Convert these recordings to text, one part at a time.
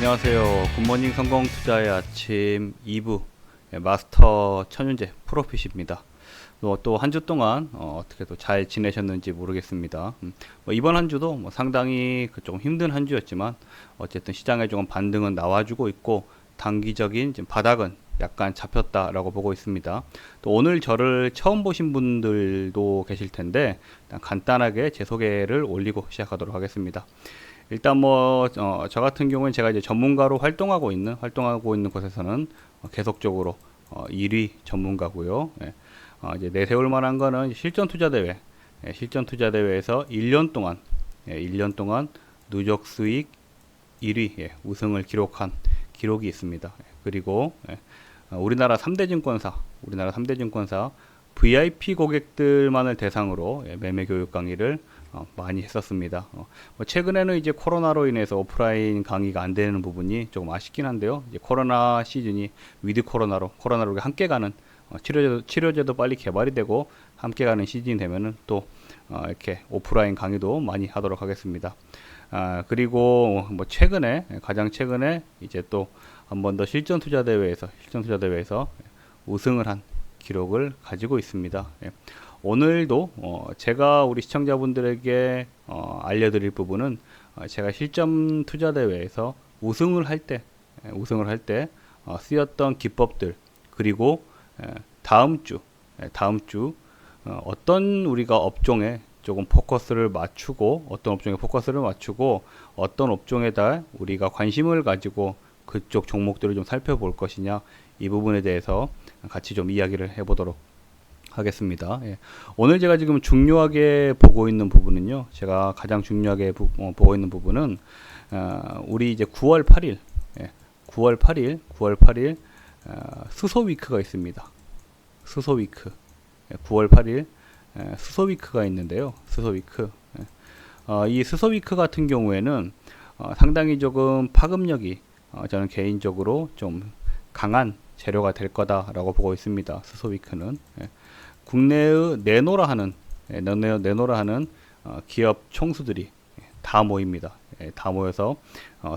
안녕하세요. 굿모닝 성공 투자의 아침 2부 마스터 천윤재 프로핏입니다. 또 한 주 동안 어떻게 또 잘 지내셨는지 모르겠습니다. 이번 한 주도 상당히 좀 힘든 한 주였지만 어쨌든 시장에 조금 반등은 나와주고 있고 단기적인 지금 바닥은 약간 잡혔다라고 보고 있습니다. 또 오늘 저를 처음 보신 분들도 계실 텐데 일단 간단하게 제 소개를 올리고 시작하도록 하겠습니다. 일단 저 같은 경우는 제가 이제 전문가로 활동하고 있는 곳에서는 계속적으로 1위 전문가고요. 예. 이제 내세울 만한 거는 실전 투자 대회, 실전 투자 대회에서 1년 동안, 1년 동안 누적 수익 1위, 우승을 기록한 기록이 있습니다. 그리고 우리나라 3대 증권사 VIP 고객들만을 대상으로 매매 교육 강의를 많이 했었습니다. 최근에는 이제 코로나로 인해서 오프라인 강의가 안 되는 부분이 조금 아쉽긴 한데요. 이제 코로나 시즌이 위드 코로나로 함께 가는 치료제도 빨리 개발이 되고 함께 가는 시즌이 되면은 또 이렇게 오프라인 강의도 많이 하도록 하겠습니다. 그리고 가장 최근에 이제 또 한 번 더 실전 투자 대회에서 우승을 한 기록을 가지고 있습니다. 오늘도 제가 우리 시청자분들에게 알려드릴 부분은 제가 실전 투자 대회에서 우승을 할 때 쓰였던 기법들, 그리고 다음 주 어떤 우리가 업종에 조금 포커스를 맞추고 어떤 업종에다 우리가 관심을 가지고 그쪽 종목들을 좀 살펴볼 것이냐, 이 부분에 대해서 같이 좀 이야기를 해보도록 하겠습니다. 오늘 제가 지금 중요하게 보고 있는 부분은요, 제가 가장 중요하게 보고 있는 부분은 우리 이제 9월 8일 수소 위크가 있습니다. 수소 위크 9월 8일 수소 위크가 있는데요. 이 수소 위크 같은 경우에는 상당히 조금 파급력이 저는 개인적으로 좀 강한 재료가 될 거다라고 보고 있습니다. 수소 위크는 국내의 내노라 하는 기업 총수들이 다 모입니다. 다 모여서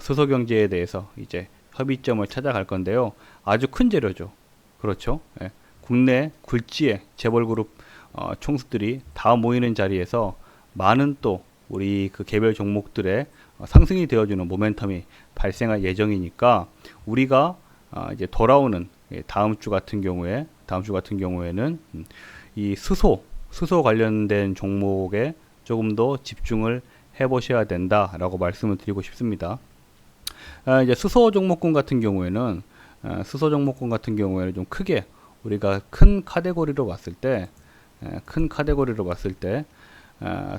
수소 경제에 대해서 이제 협의점을 찾아갈 건데요. 아주 큰 재료죠. 그렇죠. 국내 굴지의 재벌그룹 총수들이 다 모이는 자리에서 많은 또 우리 그 개별 종목들의 상승이 되어주는 모멘텀이 발생할 예정이니까 우리가 이제 돌아오는 다음 주 같은 경우에는 이 수소 관련된 종목에 조금 더 집중을 해 보셔야 된다라고 말씀을 드리고 싶습니다. 이제 수소 종목군 같은 경우에는 좀 크게 우리가 큰 카테고리로 봤을 때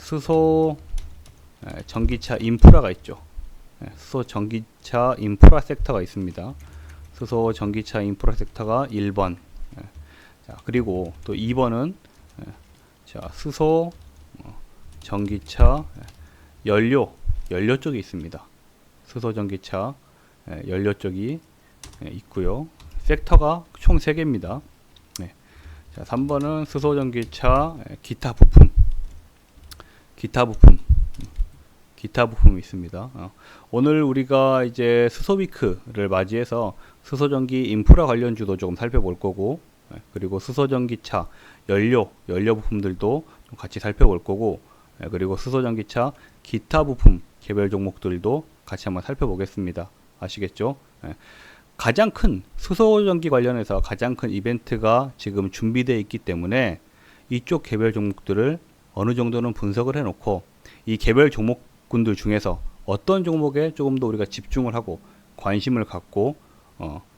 수소 전기차 인프라가 있죠. 수소 전기차 인프라 섹터가 있습니다. 수소 전기차 인프라 섹터가 1번. 자, 그리고 또 2번은 수소 전기차 연료 쪽이 있습니다. 수소 전기차 연료 쪽이 있고요. 섹터가 총 3개입니다. 자, 3번은 수소 전기차 기타 부품이 있습니다. 오늘 우리가 이제 수소 위크를 맞이해서 수소 전기 인프라 관련주도 조금 살펴볼 거고, 그리고 수소 전기차 연료 부품들도 좀 같이 살펴볼 거고, 그리고 수소 전기차 기타 부품 개별 종목들도 같이 한번 살펴보겠습니다. 아시겠죠? 가장 큰 수소 전기 관련해서 가장 큰 이벤트가 지금 준비되어 있기 때문에 이쪽 개별 종목들을 어느 정도는 분석을 해놓고 이 개별 종목군들 중에서 어떤 종목에 조금 더 우리가 집중을 하고 관심을 갖고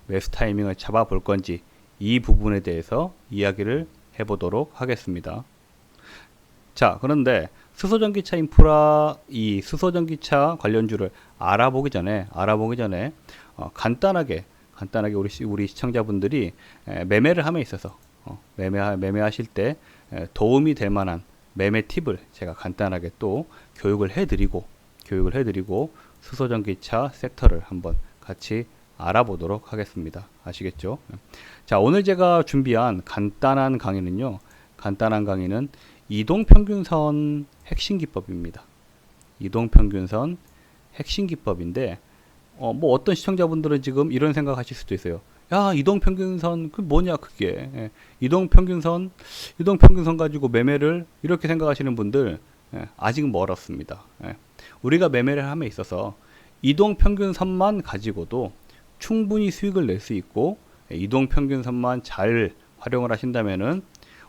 매수 타이밍을 잡아볼 건지, 이 부분에 대해서 이야기를 해보도록 하겠습니다. 자, 그런데 수소전기차 인프라, 이 수소전기차 관련주를 알아보기 전에 간단하게 우리 시청자분들이 매매를 함에 있어서 매매하실 때 도움이 될 만한 매매 팁을 제가 간단하게 또 교육을 해드리고 수소전기차 섹터를 한번 같이 알아보도록 하겠습니다. 아시겠죠? 자, 오늘 제가 준비한 간단한 강의는 이동평균선 핵심 기법입니다. 이동평균선 핵심 기법인데 뭐 어떤 시청자분들은 지금 이런 생각 하실 수도 있어요. 야, 이동평균선, 그 뭐냐, 그게. 예, 이동평균선 가지고 매매를 이렇게 생각하시는 분들, 아직 멀었습니다. 우리가 매매를 함에 있어서 이동평균선만 가지고도 충분히 수익을 낼 수 있고, 이동평균선만 잘 활용을 하신다면은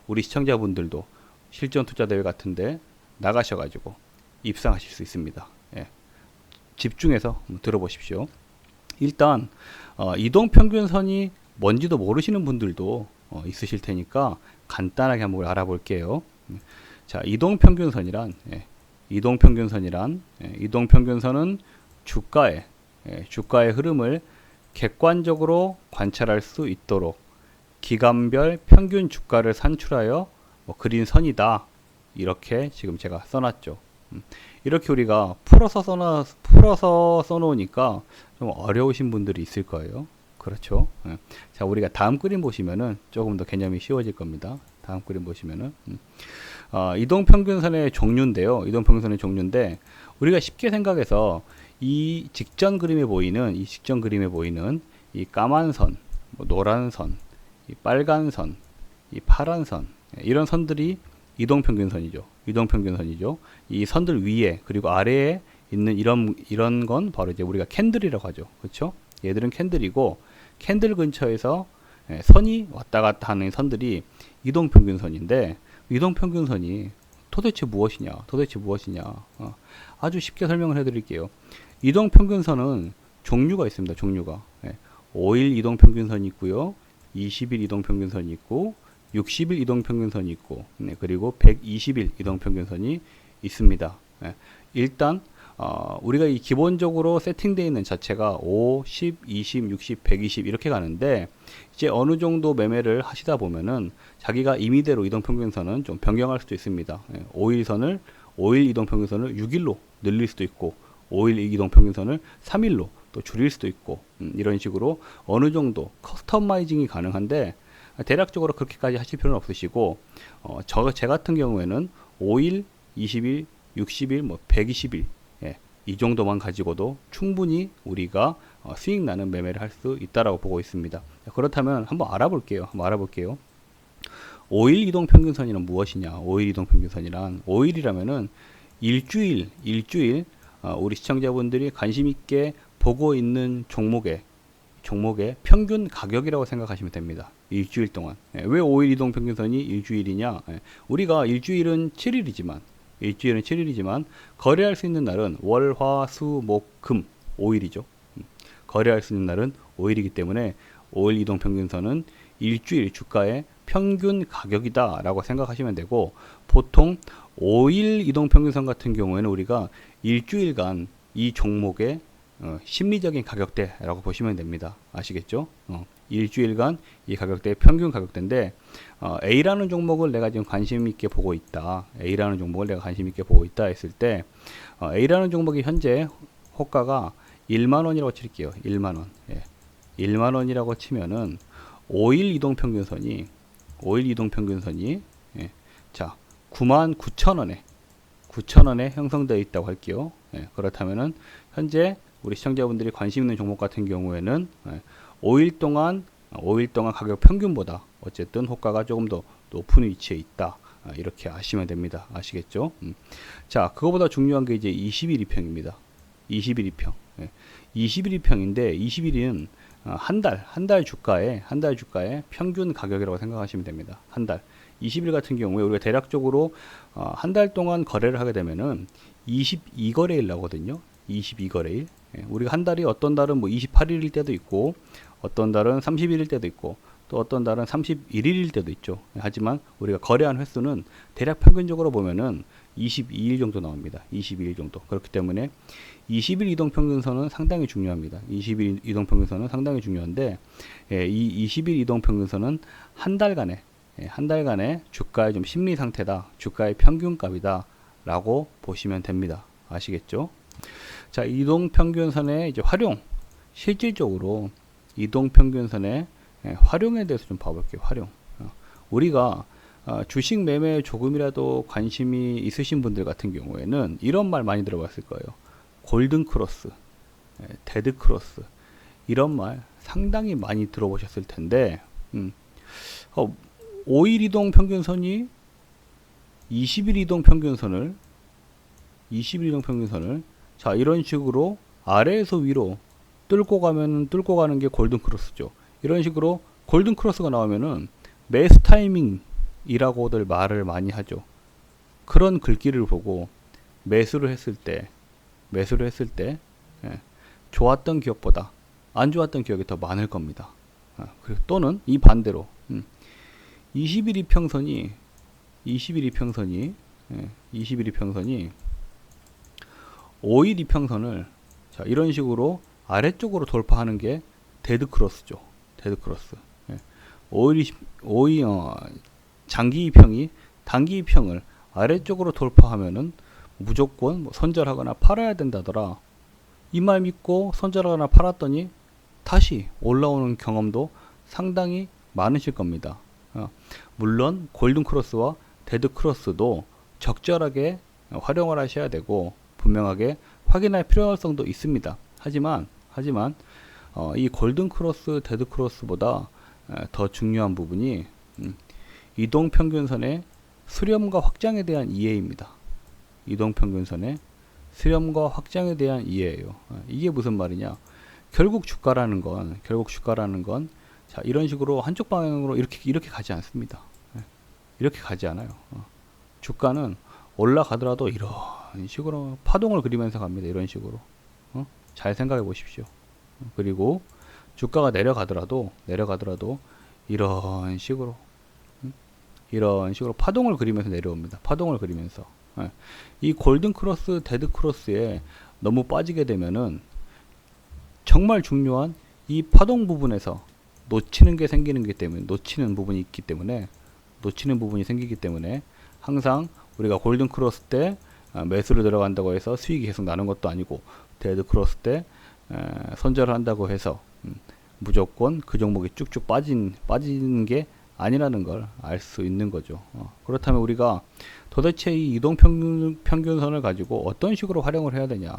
우리 시청자분들도 실전투자대회 같은데 나가셔가지고 입상하실 수 있습니다. 집중해서 들어보십시오. 일단 이동평균선이 뭔지도 모르시는 분들도 있으실 테니까 간단하게 한번 알아볼게요. 자, 이동평균선은 주가의 흐름을 객관적으로 관찰할 수 있도록 기간별 평균 주가를 산출하여 그린 선이다. 이렇게 지금 제가 써놨죠. 이렇게 우리가 풀어서 써놓으니까 좀 어려우신 분들이 있을 거예요. 그렇죠? 자, 우리가 다음 그림 보시면은 조금 더 개념이 쉬워질 겁니다. 다음 그림 보시면은 이동평균선의 종류인데요. 이동평균선의 종류인데 우리가 쉽게 생각해서 이 직전 그림에 보이는 이 까만 선, 노란 선, 이 빨간 선, 이 파란 선, 이런 선들이 이동평균선이죠. 이 선들 위에 그리고 아래에 있는 이런 건 바로 이제 우리가 캔들이라고 하죠. 그렇죠? 얘들은 캔들이고 캔들 근처에서 선이 왔다 갔다 하는 선들이 이동평균선인데 이동평균선이 도대체 무엇이냐? 아주 쉽게 설명을 해드릴게요. 이동평균선은 종류가 있습니다. 5일 이동평균선이 있고요. 20일 이동평균선이 있고 60일 이동평균선이 있고 그리고 120일 이동평균선이 있습니다. 일단 우리가 이 기본적으로 세팅되어 있는 자체가 5, 10, 20, 60, 120 이렇게 가는데 이제 어느 정도 매매를 하시다 보면은 자기가 임의대로 이동평균선은 좀 변경할 수도 있습니다. 5일 이동평균선을 6일로 늘릴 수도 있고 5일 이동평균선을 3일로 또 줄일 수도 있고 이런 식으로 어느 정도 커스터마이징이 가능한데 대략적으로 그렇게까지 하실 필요는 없으시고 제 같은 경우에는 5일, 20일, 60일, 120일 이 정도만 가지고도 충분히 우리가 수익 나는 매매를 할 수 있다라고 보고 있습니다. 그렇다면 한번 알아볼게요. 5일 이동평균선이란 무엇이냐? 5일 이동평균선이란 5일이라면은 일주일 우리 시청자분들이 관심 있게 보고 있는 종목의 평균 가격이라고 생각하시면 됩니다. 일주일 동안. 왜 5일 이동평균선이 일주일이냐? 우리가 일주일은 7일이지만 거래할 수 있는 날은 월, 화, 수, 목, 금 5일이죠. 거래할 수 있는 날은 5일이기 때문에 5일 이동평균선은 일주일 주가의 평균 가격이다 라고 생각하시면 되고 보통 5일 이동평균선 같은 경우에는 우리가 일주일간 이 종목의 심리적인 가격대라고 보시면 됩니다. 아시겠죠? 일주일간 이 가격대의 평균 가격대인데 A라는 종목을 내가 지금 관심 있게 보고 있다. 했을 때 A라는 종목이 현재 호가가 1만 원이라고 칠게요. 1만 원. 1만 원이라고 치면은 5일 이동평균선이 자 99,000원에 형성되어 있다고 할게요. 그렇다면은 현재 우리 시청자분들이 관심 있는 종목 같은 경우에는 5일 동안 가격 평균보다 어쨌든 호가가 조금 더 높은 위치에 있다. 이렇게 아시면 됩니다. 아시겠죠? 자, 그거보다 중요한 게 이제 20일 2평입니다. 20일 2평. 20일 2평인데 20일은 한 달 주가의 평균 가격이라고 생각하시면 됩니다. 한 달. 20일 같은 경우에 우리가 대략적으로 한 달 동안 거래를 하게 되면은 22거래일 나거든요. 22거래일. 우리가 한 달이 어떤 달은 뭐 28일일 때도 있고 어떤 달은 30일일 때도 있고 또 어떤 달은 31일일 때도 있죠. 하지만 우리가 거래한 횟수는 대략 평균적으로 보면은 22일 정도 나옵니다. 22일 정도. 그렇기 때문에 20일 이동평균선은 상당히 중요합니다. 20일 이동평균선은 상당히 중요한데 이 20일 이동평균선은 한 달간의 주가의 좀 심리 상태다. 주가의 평균값이다. 라고 보시면 됩니다. 아시겠죠? 자, 이동평균선의 이제 실질적으로 이동평균선의 활용에 대해서 좀 봐볼게요. 우리가 주식 매매에 조금이라도 관심이 있으신 분들 같은 경우에는 이런 말 많이 들어봤을 거예요. 골든 크로스, 데드 크로스 이런 말 상당히 많이 들어보셨을 텐데 5일 이동 평균선이 20일 이동 평균선을 자 이런 식으로 아래에서 위로 뚫고 가는 게 골든 크로스죠. 이런 식으로 골든 크로스가 나오면은 매수 타이밍이라고들 말을 많이 하죠. 그런 글귀를 보고 매수를 했을 때 좋았던 기억보다 안 좋았던 기억이 더 많을 겁니다. 그리고 또는 이 반대로 20일 이평선이 5일 이평선을 자 이런 식으로 아래쪽으로 돌파하는 게 데드 크로스죠. 데드 크로스. 5일 장기 이평이 단기 이평을 아래쪽으로 돌파하면은 무조건 뭐 손절하거나 팔아야 된다더라. 이 말 믿고 손절하거나 팔았더니 다시 올라오는 경험도 상당히 많으실 겁니다. 물론 골든 크로스와 데드 크로스도 적절하게 활용을 하셔야 되고 분명하게 확인할 필요성도 있습니다. 하지만 이 골든 크로스, 데드 크로스보다 더 중요한 부분이 이동 평균선의 수렴과 확장에 대한 이해입니다. 이동 평균선의 수렴과 확장에 대한 이해예요. 이게 무슨 말이냐? 결국 주가라는 건 자, 이런 식으로 한쪽 방향으로 이렇게 가지 않습니다. 이렇게 가지 않아요. 주가는 올라가더라도 이런 식으로 파동을 그리면서 갑니다. 이런 식으로. 잘 생각해 보십시오. 그리고 주가가 내려가더라도 이런 식으로 파동을 그리면서 내려옵니다. 파동을 그리면서. 이 골든 크로스, 데드 크로스에 너무 빠지게 되면은 정말 중요한 이 파동 부분에서 놓치는 부분이 생기기 때문에 항상 우리가 골든 크로스 때 매수를 들어간다고 해서 수익이 계속 나는 것도 아니고 데드 크로스 때 손절을 한다고 해서 무조건 그 종목이 쭉쭉 빠지는 게 아니라는 걸 알 수 있는 거죠. 그렇다면 우리가 도대체 이 이동 평균선을 가지고 어떤 식으로 활용을 해야 되냐?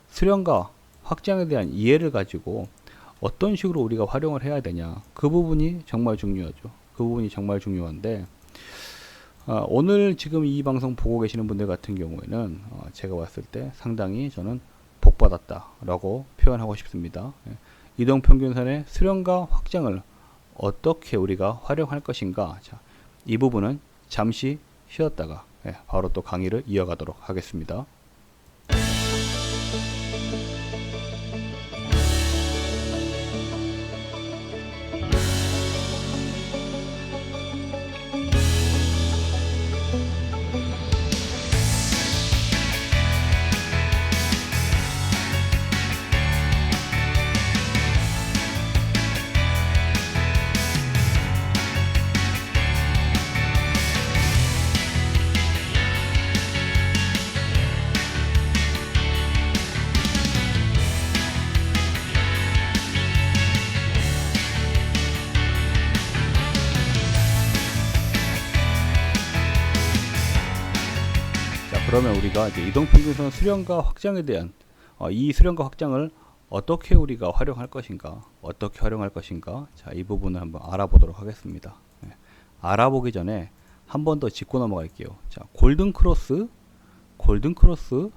수렴과 확장에 대한 이해를 가지고 어떤 식으로 우리가 활용을 해야 되냐? 그 부분이 정말 중요하죠. 그 부분이 정말 중요한데 오늘 지금 이 방송 보고 계시는 분들 같은 경우에는 제가 봤을 때 상당히 저는 복 받았다라고 표현하고 싶습니다. 이동평균선의 수렴과 확장을 어떻게 우리가 활용할 것인가? 자, 이 부분은 잠시 쉬었다가 바로 또 강의를 이어가도록 하겠습니다. 그러면 우리가 이제 이동평균선 수렴과 확장에 대한 이 수렴과 확장을 어떻게 우리가 활용할 것인가, 자, 이 부분을 한번 알아보도록 하겠습니다. 알아보기 전에 한 번 더 짚고 넘어갈게요. 자, 골든 크로스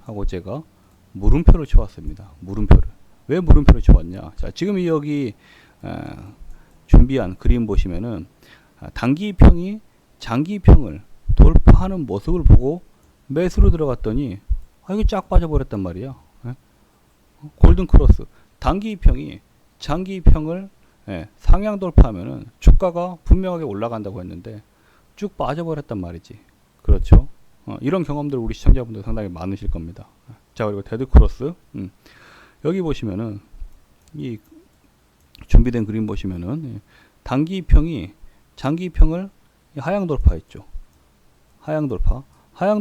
하고 제가 물음표를 쳐왔습니다. 왜 물음표를 쳐왔냐? 자, 지금 여기 준비한 그림 보시면은 단기 이평이 장기 이평을 돌파하는 모습을 보고 매수로 들어갔더니 이거 쫙 빠져버렸단 말이야. 골든 크로스 단기 이평이 장기 이평을 상향 돌파하면은 주가가 분명하게 올라간다고 했는데 쭉 빠져버렸단 말이지. 그렇죠? 이런 경험들 우리 시청자분들 상당히 많으실 겁니다. 자, 그리고 데드 크로스 여기 보시면은 이 준비된 그림 보시면은 단기 이평이 장기 이평을 하향 돌파했죠. 하향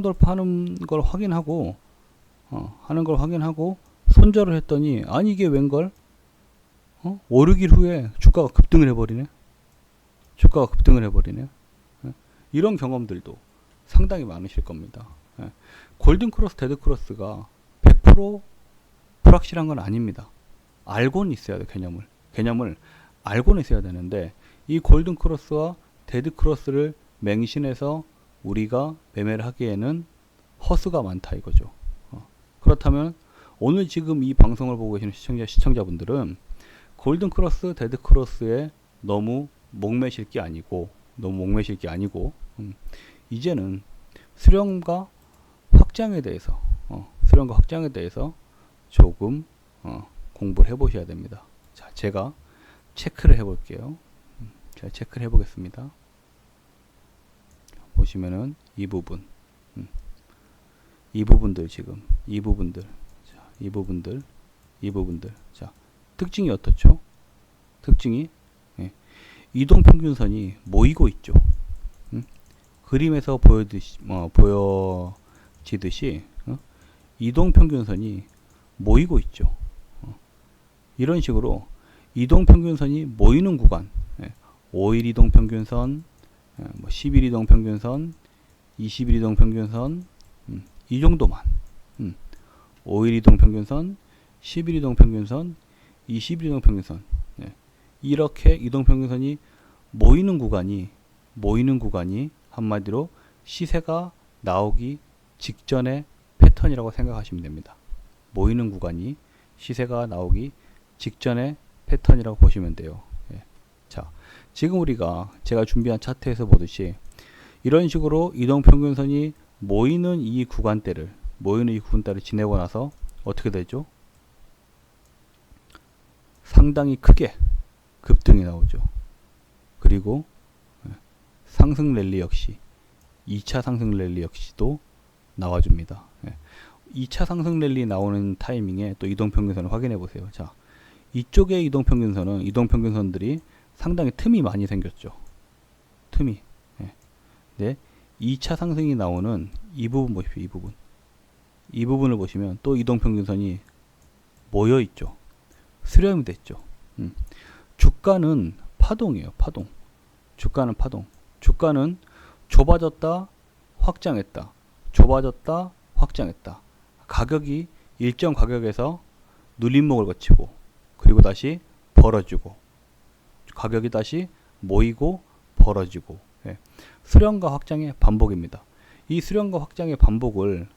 돌파하는 걸 확인하고 손절을 했더니 아니 이게 웬걸? 5, 6일 후에 주가가 급등을 해버리네. 이런 경험들도 상당히 많으실 겁니다. 골든 크로스, 데드 크로스가 100% 불확실한 건 아닙니다. 알고는 있어야 돼. 개념을 알고는 있어야 되는데 이 골든 크로스와 데드 크로스를 맹신해서 우리가 매매를 하기에는 허수가 많다 이거죠. 그렇다면 오늘 지금 이 방송을 보고 계시는 시청자분들은 골든 크로스, 데드 크로스에 너무 목매실 게 아니고 이제는 수렴과 확장에 대해서 조금 공부를 해보셔야 됩니다. 자, 제가 체크를 해볼게요. 제가 체크를 해보겠습니다. 보시면은 이 부분들 자, 특징이 어떻죠? 특징이 이동평균선이 모이고 있죠. 그림에서 보여지듯이 이동평균선이 모이고 있죠. 이런 식으로 이동평균선이 모이는 구간, 5일 이동평균선, 10일 이동평균선, 20일 이동평균선, 이 정도만 5일 이동평균선, 10일 이동평균선, 20일 이동평균선, 이렇게 이동평균선이 모이는 구간이 한마디로 시세가 나오기 직전의 패턴이라고 생각하시면 됩니다. 모이는 구간이 시세가 나오기 직전의 패턴이라고 보시면 돼요. 자, 지금 제가 준비한 차트에서 보듯이 이런 식으로 이동평균선이 모이는 이 구간대를 지내고 나서 어떻게 되죠? 상당히 크게 급등이 나오죠. 그리고 상승 랠리 역시 2차 상승 랠리 역시도 나와줍니다. 2차 상승 랠리 나오는 타이밍에 또 이동평균선을 확인해 보세요. 자, 이쪽의 이동평균선들이 상당히 틈이 많이 생겼죠. 틈이. 네, 2차 상승이 나오는 이 부분 보십시오. 이 부분을 보시면 또 이동평균선이 모여 있죠. 수렴이 됐죠. 주가는 파동이에요. 주가는 파동. 주가는 좁아졌다, 확장했다. 가격이 일정 가격에서 눌림목을 거치고 그리고 다시 벌어지고 가격이 다시 모이고 벌어지고 수렴과 확장의 반복입니다. 이 수렴과 확장의 반복을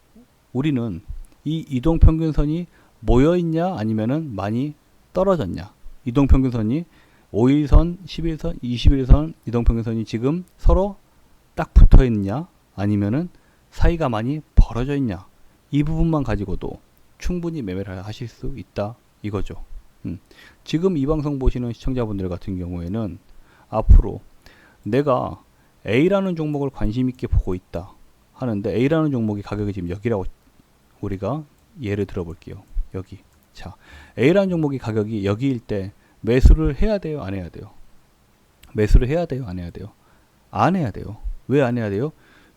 우리는 이 이동평균선이 모여있냐 아니면은 많이 떨어졌냐, 이동평균선이 5일선, 10일선, 20일선 이동평균선이 지금 서로 딱 붙어있냐 아니면은 사이가 많이 벌어져 있냐, 이 부분만 가지고도 충분히 매매를 하실 수 있다 이거죠. 지금 이 방송 보시는 시청자분들 같은 경우에는 앞으로 내가 A라는 종목을 관심 있게 보고 있다 하는데 A라는 종목의 가격이 지금 여기라고 우리가 예를 들어 볼게요. 여기. 자, A라는 종목의 가격이 여기일 때 매수를 해야 돼요, 안 해야 돼요? 매수를 해야 돼요, 안 해야 돼요? 안 해야 돼요. 왜 안 해야 돼요?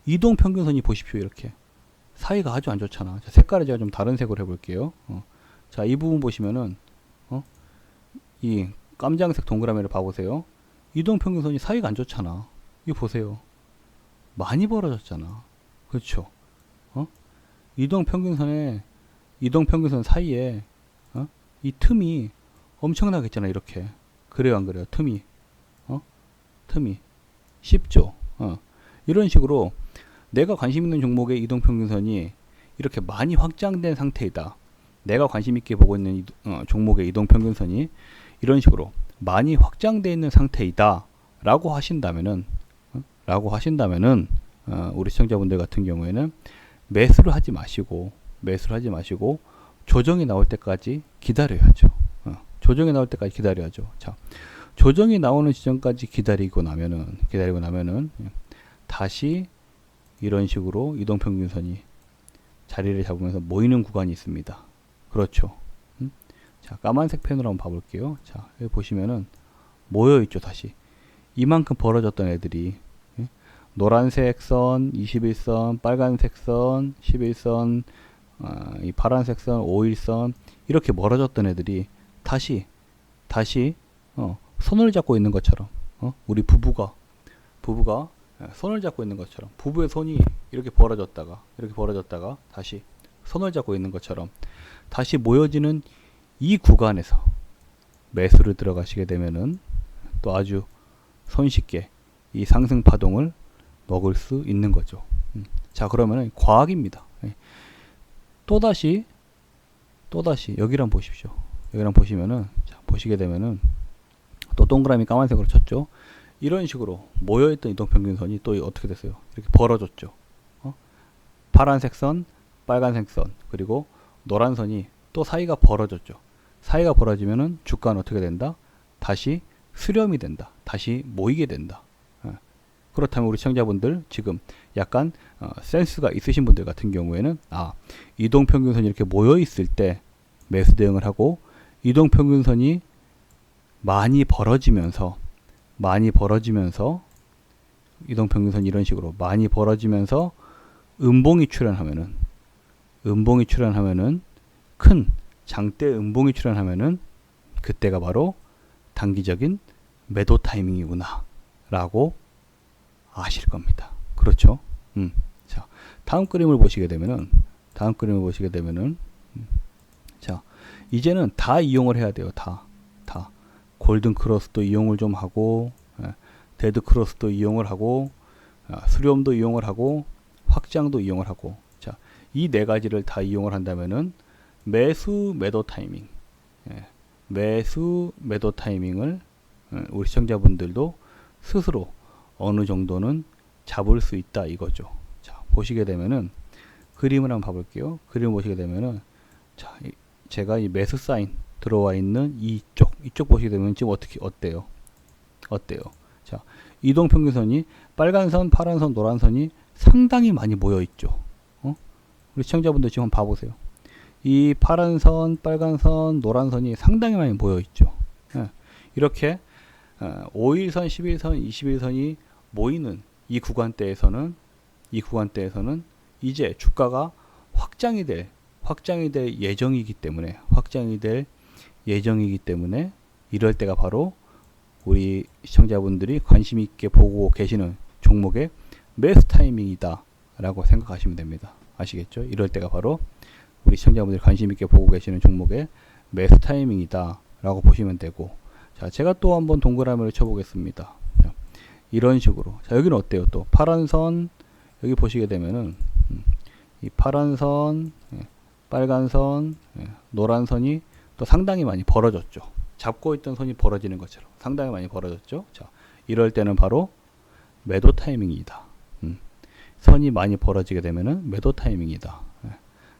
이동평균선이 보십시오. 이렇게 사이가 아주 안 좋잖아. 자, 색깔을 제가 좀 다른 색으로 해볼게요. 자, 이 부분 보시면은 이 깜장색 동그라미를 봐보세요. 이동평균선이 사이가 안 좋잖아. 이거 보세요. 많이 벌어졌잖아. 그렇죠? 이동평균선 사이에 이 틈이 엄청나게 있잖아. 이렇게. 그래요, 안 그래요? 틈이 쉽죠? 이런 식으로 내가 관심 있는 종목의 이동평균선이 이렇게 많이 확장된 상태이다. 내가 관심 있게 보고 있는 종목의 이동평균선이 이런 식으로 많이 확장되어 있는 상태이다 라고 하신다면은 우리 시청자분들 같은 경우에는 매수를 하지 마시고 조정이 나올 때까지 기다려야죠. 조정이 나올 때까지 기다려야죠. 자, 조정이 나오는 지점까지 기다리고 나면은 다시 이런 식으로 이동평균선이 자리를 잡으면서 모이는 구간이 있습니다. 그렇죠. 자, 까만색 펜으로 한번 봐볼게요. 자, 여기 보시면은 모여있죠. 다시 이만큼 벌어졌던 애들이 노란색 선 21선, 빨간색 선 11선, 이 파란색 선 5일선 이렇게 멀어졌던 애들이 다시 손을 잡고 있는 것처럼 우리 부부가 손을 잡고 있는 것처럼 부부의 손이 이렇게 벌어졌다가 다시 손을 잡고 있는 것처럼 다시 모여지는 이 구간에서 매수를 들어가시게 되면은 또 아주 손쉽게 이 상승 파동을 먹을 수 있는 거죠. 자, 그러면은 과학입니다. 또다시 여기랑 보십시오. 여기랑 보시면은, 자, 보시게 되면은 또 동그라미 까만색으로 쳤죠. 이런 식으로 모여있던 이동평균선이 또 어떻게 됐어요? 이렇게 벌어졌죠. 파란색 선, 빨간색 선, 그리고 노란 선이 또 사이가 벌어졌죠. 사이가 벌어지면은 주가는 어떻게 된다? 다시 수렴이 된다. 다시 모이게 된다. 그렇다면 우리 시청자분들 지금 약간 센스가 있으신 분들 같은 경우에는 이동평균선이 이렇게 모여 있을 때 매수 대응을 하고, 이동평균선이 많이 벌어지면서 이동평균선이 이런 식으로 많이 벌어지면서 음봉이 출현하면은 큰 장대 음봉이 출현하면은 그때가 바로 단기적인 매도 타이밍이구나 라고 아실 겁니다. 그렇죠? 자, 다음 그림을 보시게 되면은 자, 이제는 다 이용을 해야 돼요. 다 골든 크로스도 이용을 좀 하고, 데드 크로스도 이용을 하고, 수렴도 이용을 하고, 확장도 이용을 하고. 자, 이 네 가지를 다 이용을 한다면은 매수 매도 타이밍을 우리 시청자분들도 스스로 어느 정도는 잡을 수 있다 이거죠. 자, 보시게 되면은 그림을 한번 봐볼게요. 그림 보시게 되면은, 자, 제가 이 매수 사인 들어와 있는 이쪽 보시게 되면 지금 어때요? 자, 이동평균선이 빨간 선, 파란 선, 노란 선이 상당히 많이 모여 있죠. 우리 시청자분들 지금 한번 봐보세요. 이 파란 선, 빨간 선, 노란 선이 상당히 많이 모여 있죠. 이렇게 5일선, 11선, 21선이 모이는 이 구간대에서는 이제 주가가 확장이 될 예정이기 때문에 이럴 때가 바로 우리 시청자분들이 관심 있게 보고 계시는 종목의 매수 타이밍이다 라고 생각하시면 됩니다. 아시겠죠? 이럴 때가 바로 우리 시청자분들이 관심 있게 보고 계시는 종목의 매수 타이밍이다 라고 보시면 되고, 자, 제가 또 한번 동그라미를 쳐보겠습니다. 자, 이런 식으로. 자, 여기는 어때요? 또 파란 선, 여기 보시게 되면은 이 파란 선, 빨간 선, 노란 선이 또 상당히 많이 벌어졌죠. 잡고 있던 선이 벌어지는 것처럼 상당히 많이 벌어졌죠. 자, 이럴 때는 바로 매도 타이밍이다. 선이 많이 벌어지게 되면은 매도 타이밍이다.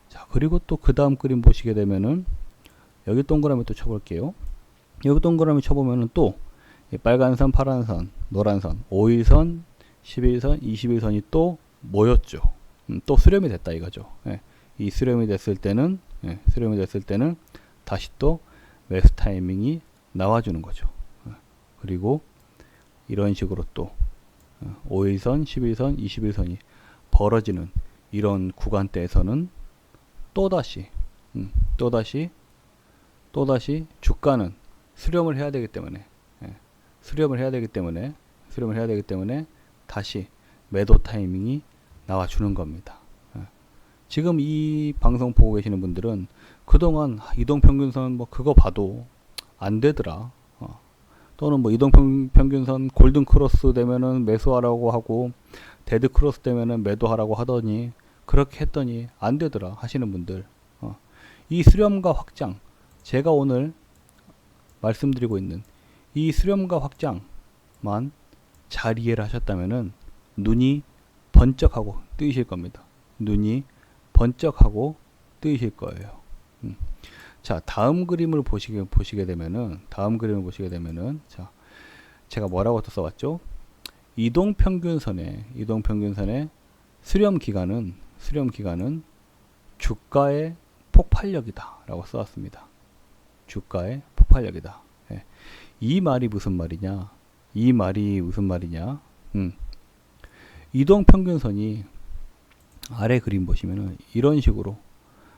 자, 그리고 또 그 다음 그림 보시게 되면은 여기 동그라미 또 쳐볼게요. 여기 동그라미 쳐보면은 또 빨간 선, 파란 선, 노란 선, 5일선, 11선, 21선이 또 모였죠. 또 수렴이 됐다 이거죠. 이 수렴이 됐을 때는 다시 또 매수 타이밍이 나와주는 거죠. 그리고 이런 식으로 또 5일선, 11선, 21선이 벌어지는 이런 구간대에서는 또다시 주가는 수렴을 해야 되기 때문에 다시 매도 타이밍이 나와주는 겁니다. 지금 이 방송 보고 계시는 분들은 그동안 이동평균선 뭐 그거 봐도 안 되더라, 또는 뭐 이동평균선 골든 크로스 되면은 매수하라고 하고 데드 크로스 되면은 매도하라고 하더니 그렇게 했더니 안 되더라 하시는 분들, 이 수렴과 확장, 제가 오늘 말씀드리고 있는 이 수렴과 확장만 잘 이해를 하셨다면은 눈이 번쩍하고 뜨이실 겁니다. 눈이 번쩍하고 뜨이실 거예요. 자, 다음 그림을 보시게 되면은 자, 제가 뭐라고 또 써왔죠? 이동평균선의 수렴 기간은 주가의 폭발력이다 라고 써왔습니다. 주가의 폭발력이다. 이 말이 무슨 말이냐? 이동평균선이 아래 그림 보시면은 이런 식으로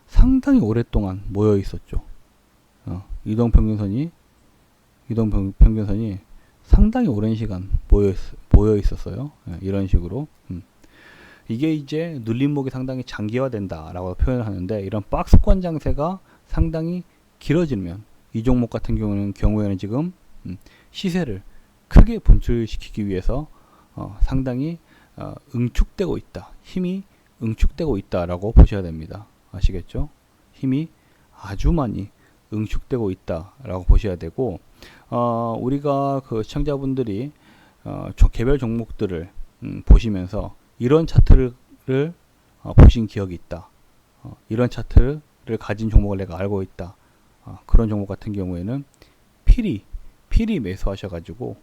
상당히 오랫동안 모여 있었죠. 이동평균선이 상당히 오랜 시간 모여 있었어요. 이런 식으로. 이게 이제 눌림목이 상당히 장기화된다라고 표현을 하는데, 이런 박스권 장세가 상당히 길어지면 이 종목 같은 경우에는 지금 시세를 크게 분출시키기 위해서 상당히 응축되고 있다, 힘이 응축되고 있다라고 보셔야 됩니다. 아시겠죠? 힘이 아주 많이 응축되고 있다라고 보셔야 되고, 우리가 그 시청자분들이 개별 종목들을 보시면서 이런 차트를 보신 기억이 있다, 이런 차트를 가진 종목을 내가 알고 있다, 그런 종목 같은 경우에는 필히 매수하셔가지고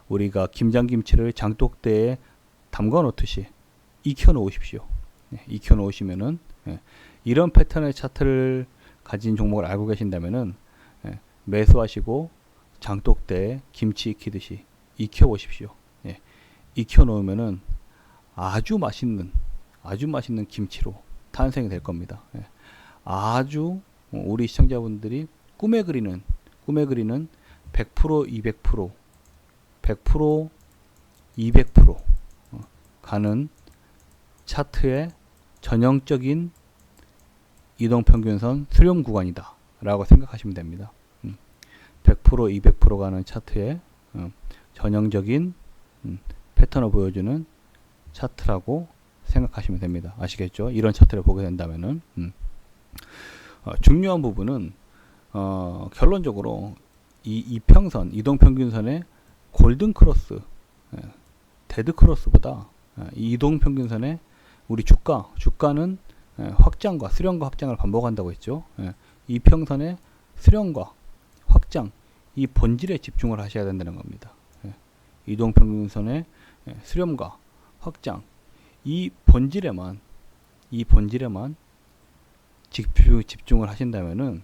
우리가 김장김치를 장독대에 담가 놓듯이 익혀 놓으십시오. 익혀 놓으시면은, 이런 패턴의 차트를 가진 종목을 알고 계신다면은, 매수하시고 장독대에 김치 익히듯이 익혀 보십시오. 익혀 놓으면은 아주 맛있는 김치로 탄생이 될 겁니다. 아주 우리 시청자분들이 꿈에 그리는 100%, 200% 가는 차트의 전형적인 이동평균선 수렴 구간이다 라고 생각하시면 됩니다. 100%, 200% 가는 차트의 전형적인 패턴을 보여주는 차트라고 생각하시면 됩니다. 아시겠죠? 이런 차트를 보게 된다면은 중요한 부분은 결론적으로 이 이평선, 이동평균선의 골든크로스, 데드 크로스보다 이 이동평균선의 우리 주가는 확장과 수렴과 확장을 반복한다고 했죠. 이평선의 수렴과 확장, 이 본질에 집중을 하셔야 된다는 겁니다. 이동평균선의 수렴과 확장, 이 본질에만 집중을 하신다면은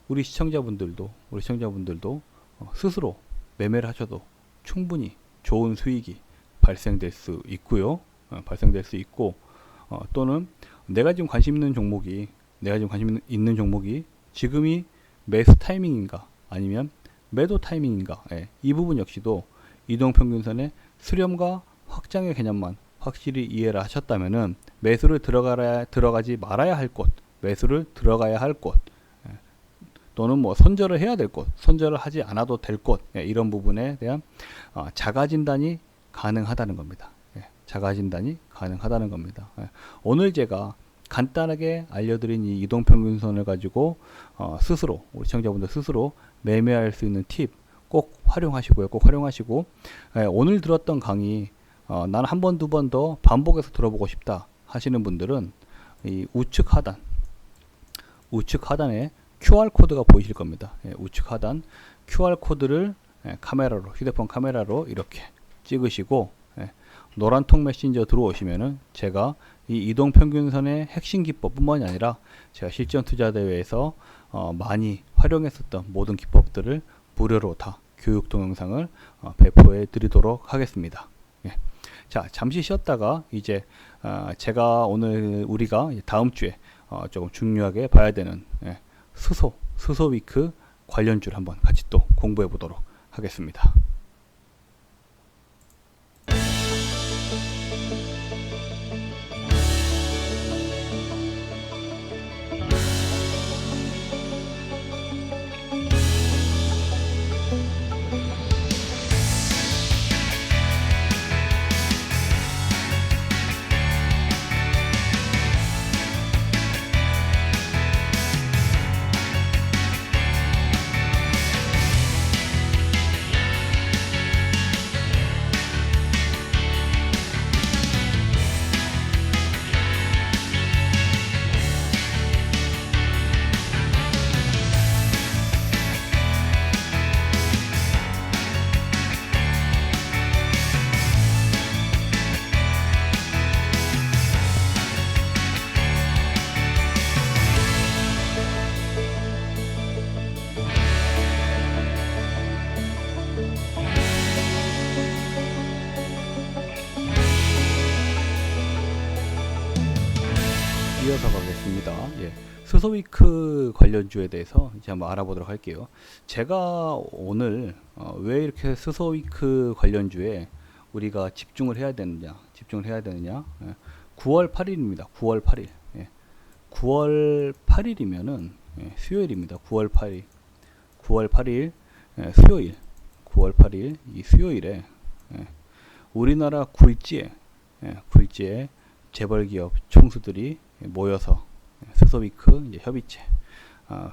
우리 시청자분들도 스스로 매매를 하셔도 충분히 좋은 수익이 발생될 수 있고요. 또는 내가 지금 관심 있는 종목이 지금이 매수 타이밍인가 아니면 매도 타이밍인가, 이 부분 역시도 이동평균선의 수렴과 확장의 개념만 확실히 이해를 하셨다면은 매수를 들어가지 말아야 할 곳, 매수를 들어가야 할 곳, 또는 뭐 손절을 해야 될 곳, 손절을 하지 않아도 될 곳, 이런 부분에 대한 자가 진단이 가능하다는 겁니다. 오늘 제가 간단하게 알려드린 이 이동평균선을 가지고 스스로, 우리 시청자분들 스스로 매매할 수 있는 팁 꼭 활용하시고요. 오늘 들었던 강의 나는 한 번, 두 번 더 반복해서 들어보고 싶다 하시는 분들은 이 우측 하단에 QR코드가 보이실 겁니다. 우측 하단 QR코드를 휴대폰 카메라로 이렇게 찍으시고, 노란통 메신저 들어오시면은 제가 이 이동평균선의 핵심 기법뿐만이 아니라 제가 실전 투자 대회에서 많이 활용했었던 모든 기법들을 무료로 다 교육 동영상을 배포해 드리도록 하겠습니다. 자, 잠시 쉬었다가 이제 우리가 다음 주에 조금 중요하게 봐야 되는 수소위크 관련주를 한번 같이 또 공부해 보도록 하겠습니다. 이어서 가겠습니다. 수소위크 관련주에 대해서 이제 한번 알아보도록 할게요. 제가 오늘 왜 이렇게 수소위크 관련주에 우리가 집중을 해야 되느냐, 9월 8일입니다. 9월 8일. 9월 8일이면은 수요일입니다. 9월 8일. 9월 8일 수요일. 9월 8일 이 수요일에 우리나라 굴지에 재벌기업 총수들이 모여서 스소위크 이제 협의체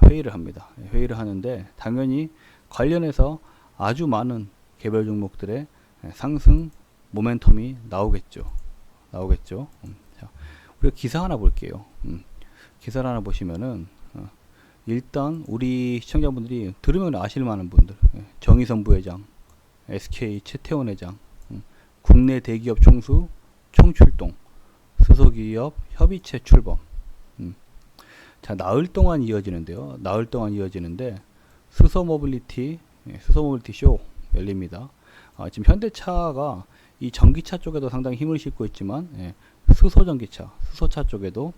회의를 합니다. 회의를 하는데 당연히 관련해서 아주 많은 개별 종목들의 상승 모멘텀이 나오겠죠. 자, 우리가 기사 하나 볼게요. 기사를 하나 보시면은 일단 우리 시청자분들이 들으면 아실 만한 분들, 정의선 부회장, SK 최태원 회장, 국내 대기업 총수 총출동, 소속기업 협의체 출범. 자, 나흘 동안 이어지는데요. 수소 모빌리티 쇼 열립니다. 지금 현대차가 이 전기차 쪽에도 상당히 힘을 싣고 있지만 수소차 쪽에도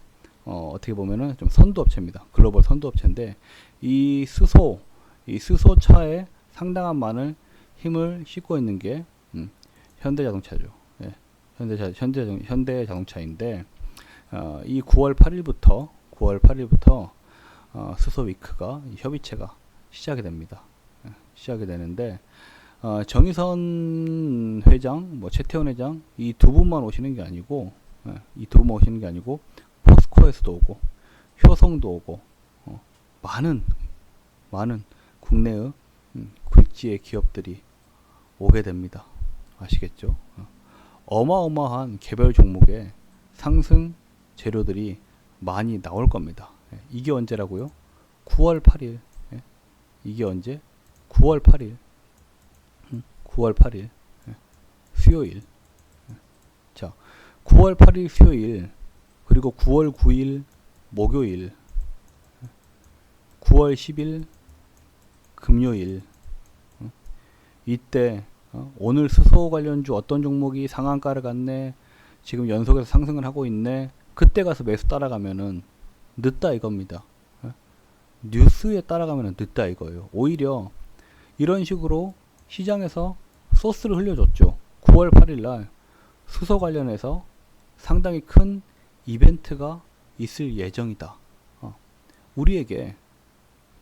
어떻게 보면은 좀 선두업체입니다. 글로벌 선두업체인데 이 수소차에 상당한 많은 힘을 싣고 있는 게 현대자동차죠. 현대자동차인데 이 9월 8일부터 수소위크가 협의체가 시작이 됩니다. 시작이 되는데 정의선 회장, 최태원 회장 이 두 분만 오시는 게 아니고 포스코에서도 오고 효성도 오고 많은 국내의 굴지의 기업들이 오게 됩니다. 아시겠죠? 어마어마한 개별 종목의 상승 재료들이 많이 나올 겁니다. 이게 언제라고요? 9월 8일. 이게 언제? 9월 8일. 9월 8일. 수요일. 자, 9월 8일 수요일, 그리고 9월 9일 목요일, 9월 10일 금요일. 이때 오늘 수소 관련주 어떤 종목이 상한가를 갔네, 지금 연속해서 상승을 하고 있네, 그때 가서 매수 따라가면은 늦다 이겁니다. 뉴스에 따라가면은 늦다 이거예요. 오히려 이런 식으로 시장에서 소스를 흘려줬죠. 9월 8일날 수소 관련해서 상당히 큰 이벤트가 있을 예정이다. 우리에게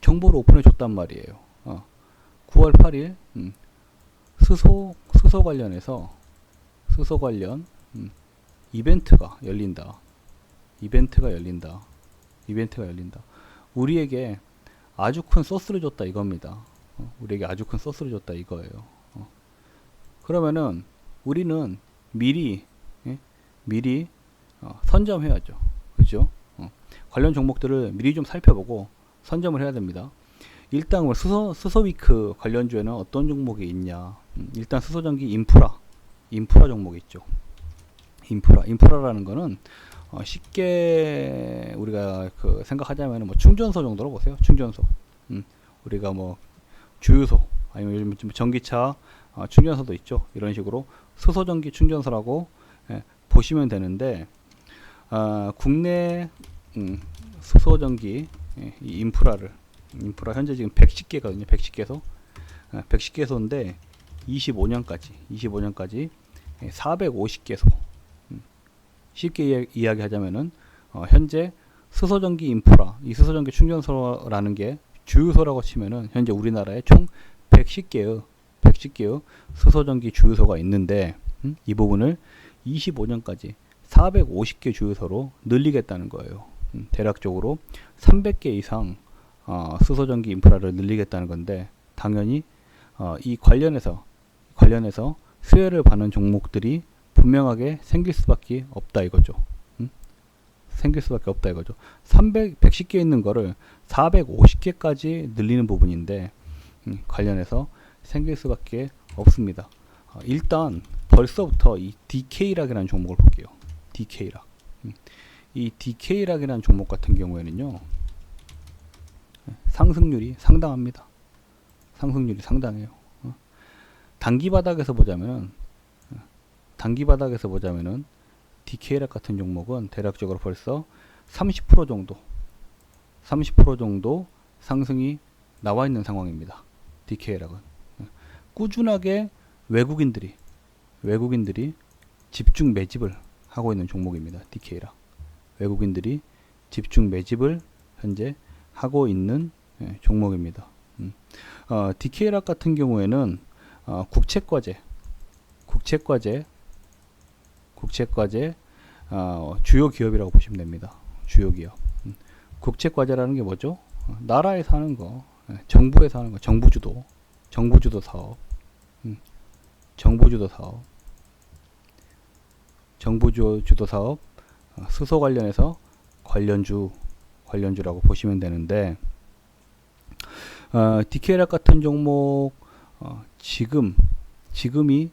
정보를 오픈해 줬단 말이에요. 9월 8일 수소 관련해서 수소 관련 이벤트가 열린다. 우리에게 아주 큰 소스를 줬다 이겁니다. 우리에게 아주 큰 소스를 줬다 이거예요. 그러면은 우리는 미리 선점해야죠. 그죠? 관련 종목들을 미리 좀 살펴보고 선점을 해야 됩니다. 일단 수소위크 관련주에는 어떤 종목이 있냐? 일단 수소전기 인프라 종목이 있죠. 인프라라는 거는 쉽게 우리가 생각하자면 충전소 정도로 보세요. 충전소. 우리가 주유소 아니면 요즘 전기차 충전소도 있죠. 이런 식으로 수소전기 충전소라고 보시면 되는데 국내 수소전기 이 인프라 현재 지금 110개거든요. 110개소인데 25년까지 450개소. 쉽게 이야기하자면은 현재 수소전기 인프라, 이 수소전기 충전소라는 게 주유소라고 치면은 현재 우리나라에 총 110개의 수소전기 주유소가 있는데 이 부분을 25년까지 450개 주유소로 늘리겠다는 거예요. 대략적으로 300개 이상 수소전기 인프라를 늘리겠다는 건데 당연히 이 관련해서 수혜를 받는 종목들이 분명하게 생길 수밖에 없다 이거죠. 110개 있는 거를 450개까지 늘리는 부분인데 관련해서 생길 수밖에 없습니다. 일단 벌써부터 이 DK락이라는 종목을 볼게요. DK락. 이 DK락이라는 종목 같은 경우에는요, 상승률이 상당합니다. 상승률이 상당해요. 단기 바닥에서 보자면은 DK락 같은 종목은 대략적으로 벌써 30% 정도 상승이 나와 있는 상황입니다. DK락은 꾸준하게 외국인들이 외국인들이 집중 매집을 하고 있는 종목입니다. DK라. 외국인들이 집중 매집을 현재 하고 있는 종목입니다. DK락 같은 경우에는 국채과제 주요 기업이라고 보시면 됩니다. 주요 기업. 국채과제라는 게 뭐죠? 나라에서 하는 거, 정부에서 하는 거, 정부주도 사업, 정부주도 사업, 수소 관련해서 관련주라고 보시면 되는데, DK락 같은 종목 지금이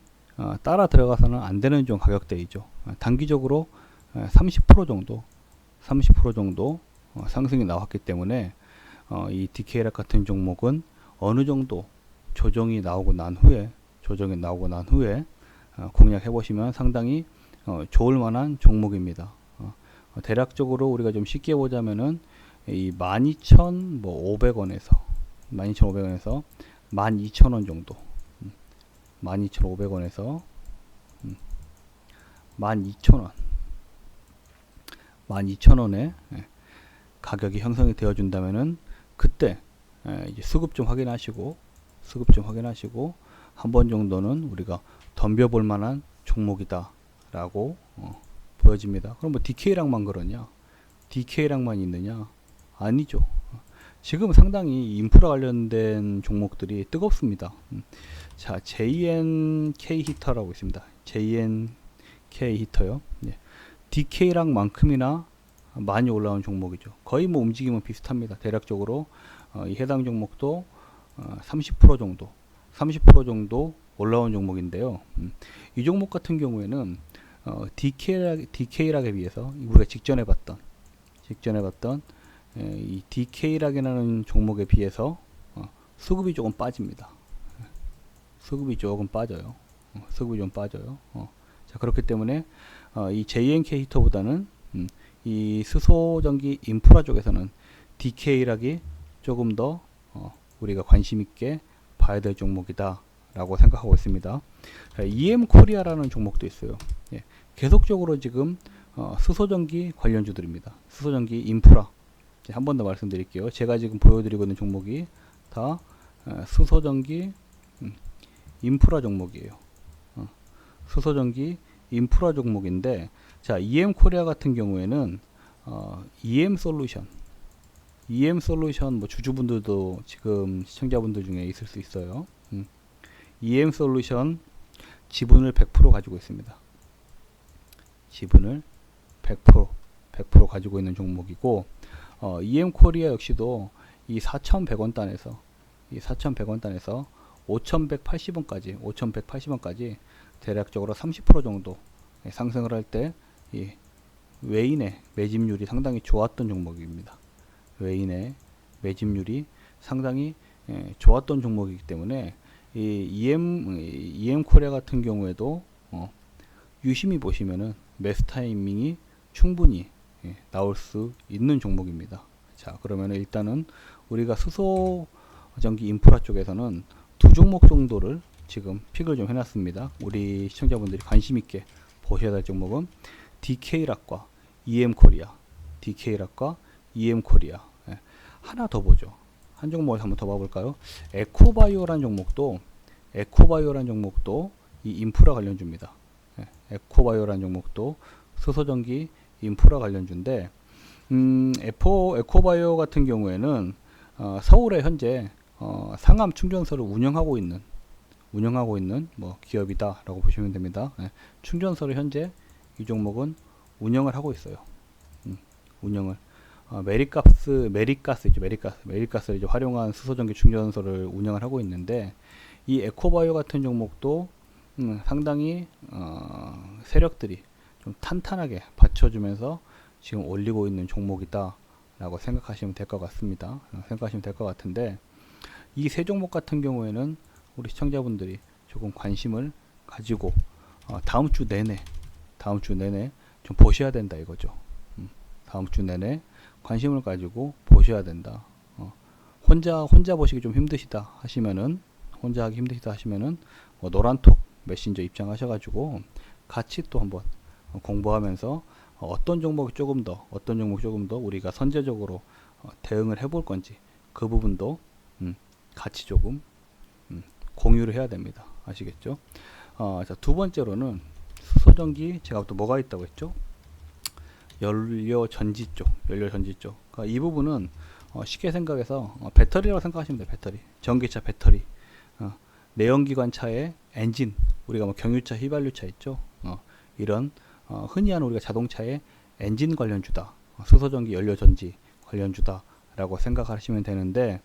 따라 들어가서는 안 되는 좀 가격대이죠. 단기적으로 30% 정도 상승이 나왔기 때문에 이 DK락 같은 종목은 어느 정도 조정이 나오고 난 후에 공략해 보시면 상당히 좋을 만한 종목입니다. 대략적으로 우리가 좀 쉽게 보자면은 이 12,500원에서 12,500원 정도, 12,500원에서 12,000원에 가격이 형성이 되어 준다면은 그때 이제 수급 좀 확인하시고 한 번 정도는 우리가 덤벼볼 만한 종목이다라고 보여집니다. 그럼 뭐 DK랑만 그러냐? DK랑만 있느냐? 아니죠. 지금 상당히 인프라 관련된 종목들이 뜨겁습니다. 자, JNK 히터라고 있습니다. JNK 히터요. 네. DK랑만큼이나 많이 올라온 종목이죠. 거의 뭐 움직임은 비슷합니다. 대략적으로 이 해당 종목도 30% 정도 올라온 종목인데요. 이 종목 같은 경우에는 DK락에 비해서 우리가 직전에 봤던 이 DK락이라는 종목에 비해서 수급이 조금 빠집니다. 수급이 조금 빠져요. 자, 그렇기 때문에 이 JNK 히터보다는 이 수소전기 인프라 쪽에서는 DK락이 조금 더 우리가 관심 있게 봐야 될 종목이다 라고 생각하고 있습니다. EM코리아라는 종목도 있어요. 예, 계속적으로 지금 수소전기 관련주들입니다. 수소전기 인프라. 한 번 더 말씀드릴게요. 제가 지금 보여드리고 있는 종목이 다 수소전기 인프라 종목이에요. 수소전기 인프라 종목인데, 자, EM코리아 같은 경우에는 EM솔루션 뭐 주주분들도 지금 시청자분들 중에 있을 수 있어요. EM솔루션 지분을 100% 가지고 있습니다. 지분을 100% 가지고 있는 종목이고, EM코리아 역시도 이 4,100원 단에서 5,180원까지 대략적으로 30% 정도 상승을 할 때 이 외인의 매집률이 상당히 좋았던 종목입니다. 외인의 매집률이 상당히 좋았던 종목이기 때문에 이 EM 코리아 같은 경우에도 유심히 보시면은 매수 타이밍이 충분히 나올 수 있는 종목입니다. 자, 그러면 일단은 우리가 수소전기 인프라 쪽에서는 두 종목 정도를 지금 픽을 좀 해놨습니다. 우리 시청자분들이 관심 있게 보셔야 될 종목은 DK락과 EM코리아. 하나 더 보죠. 한 종목을 한번 더 봐볼까요? 에코바이오라는 종목도 이 인프라 관련주입니다. 에코바이오라는 종목도 수소전기 인프라 관련주인데, 에코바이오 같은 경우에는 서울에 현재 상암 충전소를 운영하고 있는 뭐 기업이다라고 보시면 됩니다. 충전소를 현재 이 종목은 운영을 하고 있어요. 운영을 메리가스를 이제 활용한 수소전기 충전소를 운영을 하고 있는데, 이 에코바이오 같은 종목도 상당히 세력들이 좀 탄탄하게 받쳐주면서 지금 올리고 있는 종목이다 라고 생각하시면 될 것 같습니다. 생각하시면 될 것 같은데, 이 세 종목 같은 경우에는 우리 시청자분들이 조금 관심을 가지고 다음 주 내내 좀 보셔야 된다 이거죠. 다음 주 내내 관심을 가지고 보셔야 된다. 혼자 보시기 좀 힘드시다 하시면은 뭐 노란톡 메신저 입장하셔가지고 같이 또 한번 공부하면서 어떤 종목 조금 더 우리가 선제적으로 대응을 해볼 건지 그 부분도 같이 조금 공유를 해야 됩니다. 아시겠죠? 자, 두 번째로는 수소전기, 제가 또 뭐가 있다고 했죠? 연료전지 쪽. 그러니까 이 부분은 쉽게 생각해서 배터리라고 생각하시면 돼요. 배터리. 전기차 배터리. 내연기관차의 엔진. 우리가 뭐 경유차, 휘발유차 있죠? 이런 흔히 하는 우리가 자동차의 엔진 관련주다. 수소전기, 연료전지 관련주다라고 생각하시면 되는데,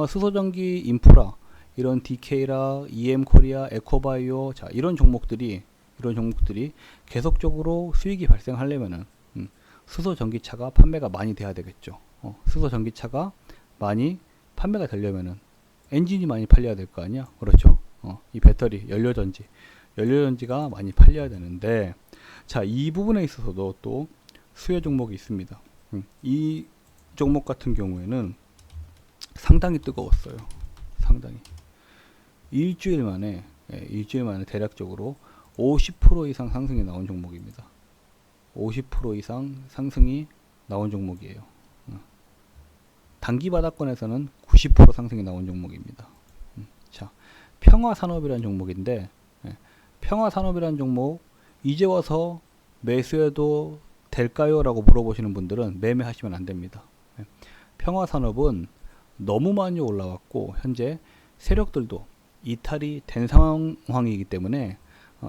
수소전기 인프라, 이런 DK라, EM코리아, 에코바이오, 자, 이런 종목들이 계속적으로 수익이 발생하려면은 수소전기차가 판매가 많이 돼야 되겠죠. 수소전기차가 많이 판매가 되려면은 엔진이 많이 팔려야 될 거 아니야. 그렇죠? 이 배터리, 연료전지가 많이 팔려야 되는데, 자, 이 부분에 있어서도 또 수혜 종목이 있습니다. 이 종목 같은 경우에는 상당히 뜨거웠어요. 상당히. 일주일 만에 대략적으로 50% 이상 상승이 나온 종목입니다. 50% 이상 상승이 나온 종목이에요. 단기 바닥권에서는 90% 상승이 나온 종목입니다. 자, 평화산업이라는 종목인데, 평화산업이라는 종목 이제 와서 매수해도 될까요? 라고 물어보시는 분들은 매매하시면 안 됩니다. 평화산업은 너무 많이 올라왔고 현재 세력들도 이탈이 된 상황이기 때문에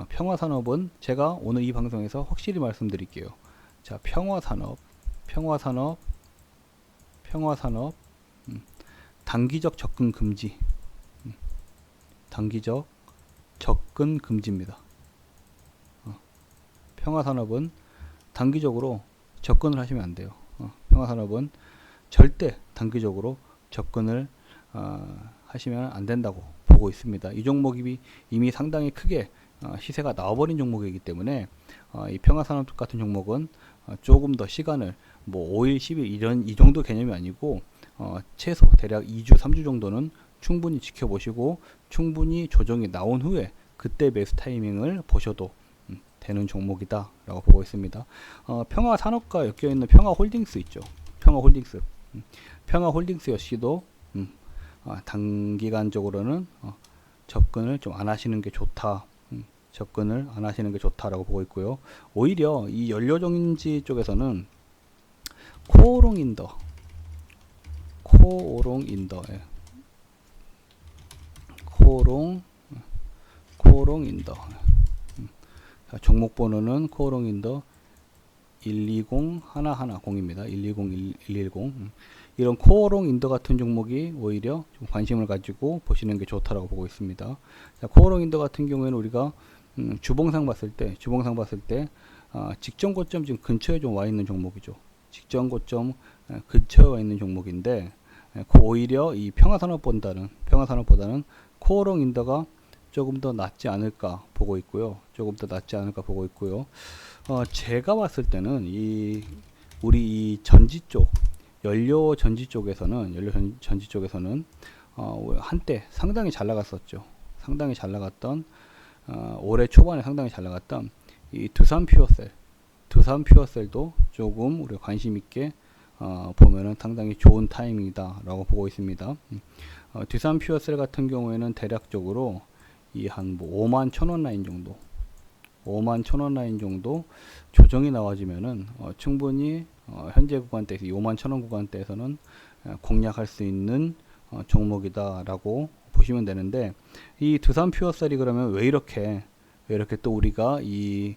평화산업은 제가 오늘 이 방송에서 확실히 말씀드릴게요. 자, 평화산업 단기적 접근 금지. 단기적 접근 금지입니다. 평화산업은 단기적으로 접근을 하시면 안 돼요. 평화산업은 절대 단기적으로 접근을 하시면 안 된다고 보고 있습니다. 이 종목이 이미 상당히 크게 시세가 나와버린 종목이기 때문에 이 평화산업 같은 종목은 조금 더 시간을 뭐 5일, 10일 이 정도 개념이 아니고 최소 대략 2주, 3주 정도는 충분히 지켜보시고 충분히 조정이 나온 후에 그때 매수 타이밍을 보셔도 되는 종목이다 라고 보고 있습니다. 평화산업과 엮여있는 평화홀딩스 있죠. 평화홀딩스 역시도 단기간적으로는 접근을 좀 안 하시는 게 좋다. 접근을 안 하시는 게 좋다라고 보고 있고요. 오히려 이 연료전지 쪽에서는 코오롱인더, 코오롱인더. 종목 번호는 코오롱인더 120110입니다. 120110. 이런 코오롱인더 같은 종목이 오히려 좀 관심을 가지고 보시는 게 좋다라고 보고 있습니다. 자, 코오롱인더 같은 경우에는 우리가 주봉상 봤을 때 직전 고점 지금 근처에 좀 와 있는 종목이죠. 직전 고점 근처에 와 있는 종목인데, 오히려 이 평화산업보다는 코오롱인더가 조금 더 낫지 않을까 보고 있고요. 제가 봤을 때는 우리 이 전지 쪽, 연료전지 쪽에서는 한때 상당히 잘 나갔었죠. 올해 초반에 상당히 잘 나갔던 이 두산퓨어셀도 조금 우리가 관심 있게 보면은 상당히 좋은 타이밍이다라고 보고 있습니다. 두산퓨어셀 같은 경우에는 대략적으로 이 한 뭐 51,000원 라인 정도 조정이 나와지면은 충분히 현재 구간대에서 51,000원 구간대에서는 공략할 수 있는 종목이다라고 보시면 되는데, 이 두산퓨어셀이 그러면 왜 이렇게 또 우리가 이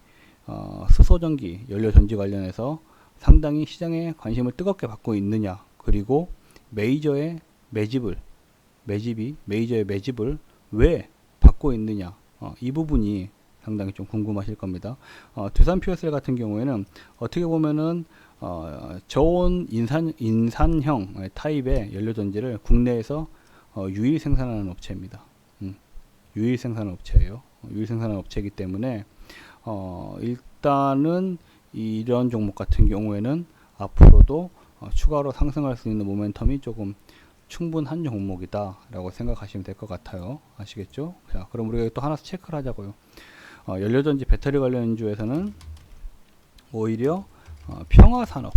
수소전기, 연료전지 관련해서 상당히 시장에 관심을 뜨겁게 받고 있느냐, 그리고 메이저의 매집을 왜 받고 있느냐, 이 부분이 상당히 좀 궁금하실 겁니다. 두산퓨어셀 같은 경우에는 어떻게 보면은 저온 인산형 타입의 연료전지를 국내에서 유일 생산하는 업체입니다. 유일 생산하는 업체이기 때문에 일단은 이런 종목 같은 경우에는 앞으로도 추가로 상승할 수 있는 모멘텀이 조금 충분한 종목이다 라고 생각하시면 될 것 같아요. 아시겠죠? 자, 그럼 우리가 또 하나 체크를 하자고요. 연료전지 배터리 관련주에서는 오히려 평화산업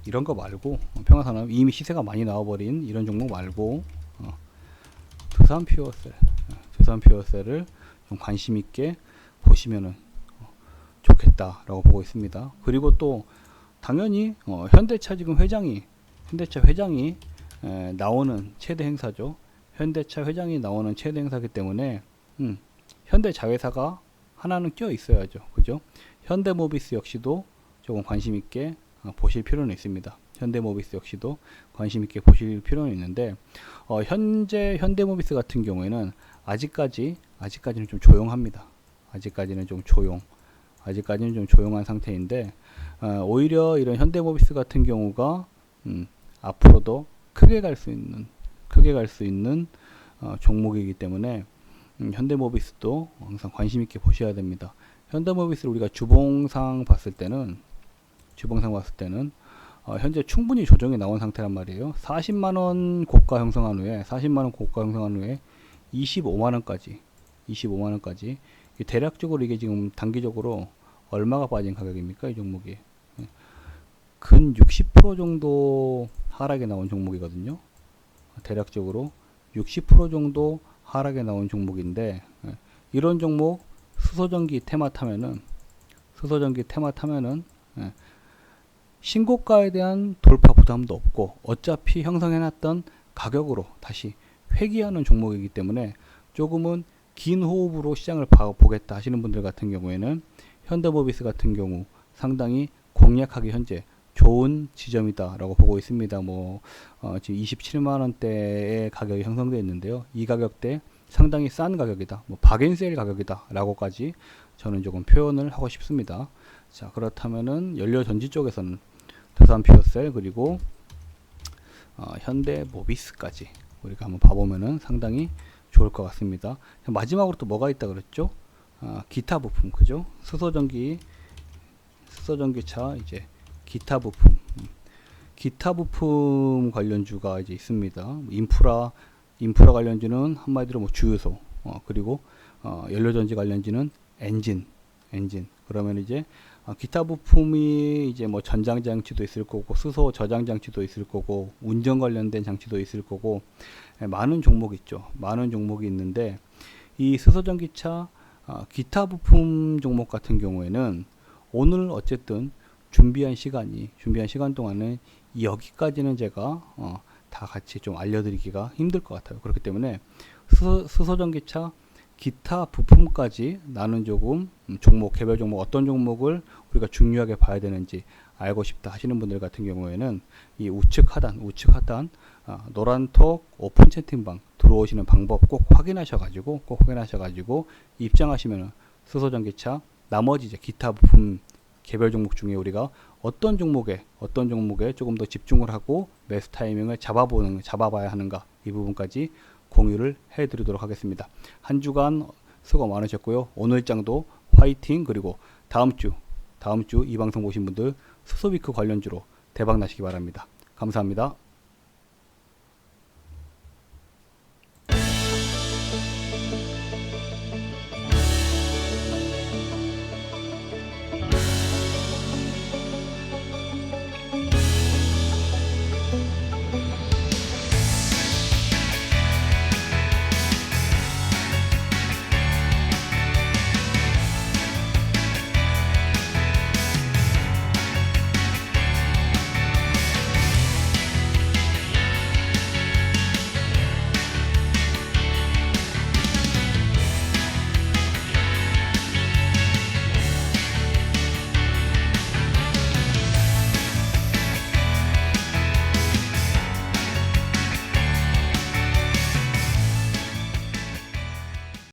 이런 거 말고, 평화산업 이미 시세가 많이 나와버린 이런 종목 말고 두산퓨어셀을 좀 관심 있게 보시면은 좋겠다라고 보고 있습니다. 그리고 또 당연히 현대차 지금 현대차 회장이 나오는 최대 행사죠. 현대차 회장이 나오는 최대 행사이기 때문에 현대 자회사가 하나는 껴 있어야죠. 그죠? 현대모비스 역시도 조금 관심 있게 보실 필요는 있습니다. 현대모비스 역시도 관심 있게 보실 필요는 있는데 현재 현대모비스 같은 경우에는 아직까지는 좀 조용합니다. 아직까지는 좀 조용한 상태인데 오히려 이런 현대모비스 같은 경우가 앞으로도 크게 갈 수 있는 종목이기 때문에 현대모비스도 항상 관심 있게 보셔야 됩니다. 현대모비스를 우리가 주봉상 봤을 때는 현재 충분히 조정이 나온 상태란 말이에요. 40만원 고가 형성한 후에 25만원까지 대략적으로 이게 지금 단기적으로 얼마가 빠진 가격입니까? 이 종목이 근 60% 정도 하락에 나온 종목이거든요. 대략적으로 60% 정도 하락에 나온 종목인데 이런 종목 수소전기 테마 타면은 신고가에 대한 돌파 부담도 없고 어차피 형성해놨던 가격으로 다시 회귀하는 종목이기 때문에 조금은 긴 호흡으로 시장을 보겠다 하시는 분들 같은 경우에는 현대모비스 같은 경우 상당히 공략하기 현재 좋은 지점이다 라고 보고 있습니다. 지금 27만원대의 가격이 형성되어 있는데요. 이 가격대 상당히 싼 가격이다, 박앤세일 가격이다 라고까지 저는 조금 표현을 하고 싶습니다. 자, 그렇다면은 연료전지 쪽에서는 두산퓨어셀 그리고 현대모비스까지 우리가 한번 봐보면은 상당히 좋을 것 같습니다. 마지막으로 또 뭐가 있다 그랬죠? 기타 부품, 그죠? 수소전기차 이제 기타 부품 관련주가 이제 있습니다. 인프라 관련주는 한마디로 주유소, 그리고 연료전지 관련주는 엔진. 그러면 이제 기타 부품이 이제 전장 장치도 있을 거고, 수소 저장 장치도 있을 거고, 운전 관련된 장치도 있을 거고, 많은 종목이 있죠. 많은 종목이 있는데 이 수소전기차 기타 부품 종목 같은 경우에는 오늘 어쨌든 준비한 시간 동안은 여기까지는 제가 다 같이 좀 알려드리기가 힘들 것 같아요. 그렇기 때문에 수소전기차 기타 부품까지 나는 조금 개별 종목 어떤 종목을 우리가 중요하게 봐야 되는지 알고 싶다 하시는 분들 같은 경우에는 이 우측 하단 노란톡 오픈 채팅방 들어오시는 방법 꼭 확인하셔가지고 입장하시면 수소전기차 나머지 이제 기타 부품 개별 종목 중에 우리가 어떤 종목에 조금 더 집중을 하고 매수 타이밍을 잡아봐야 하는가, 이 부분까지 공유를 해드리도록 하겠습니다. 한 주간 수고 많으셨고요. 오늘장도 화이팅. 그리고 다음 주 이 방송 보신 분들 수소비크 관련주로 대박 나시기 바랍니다. 감사합니다.